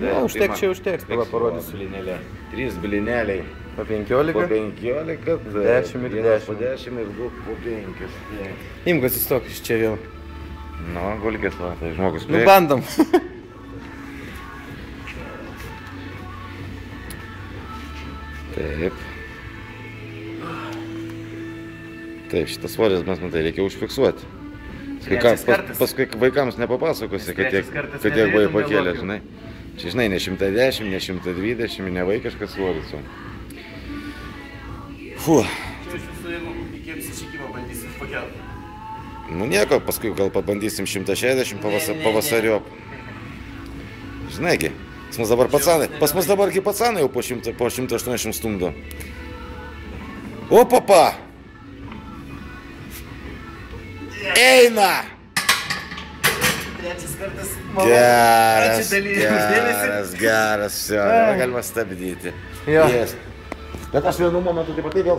Ne, užteks, pala parodysiu. 3 blineliai. Po 15. Po 15, 10 ir 10. Po 10 ir 2 po 5. Imkas įstok iš čia vėl. Nu, gulkės, va, tai žmogus. Nu, bandom. Taip. Taip, šitas svoris mes, matai, reikia užfiksuoti. Paskui vaikams nepapasakosi, kad tiek buvai pakėlė, žinai. Čia, žinai, ne 110, ne 120, ne vaikiškas svoris. Fuh. Čia iš visų, jeigu iki apsišykimo bandysim pakelti. Nu nieko, paskui gal pabandysim 160 pavasariop. Žinaigi, pas mus dabargi pacanai jau po 180 stumdo. O, papa! Eina! Trečias kartas. Geras, galima stabdyti. Jo. Bet aš vienu momentu taip pat vėl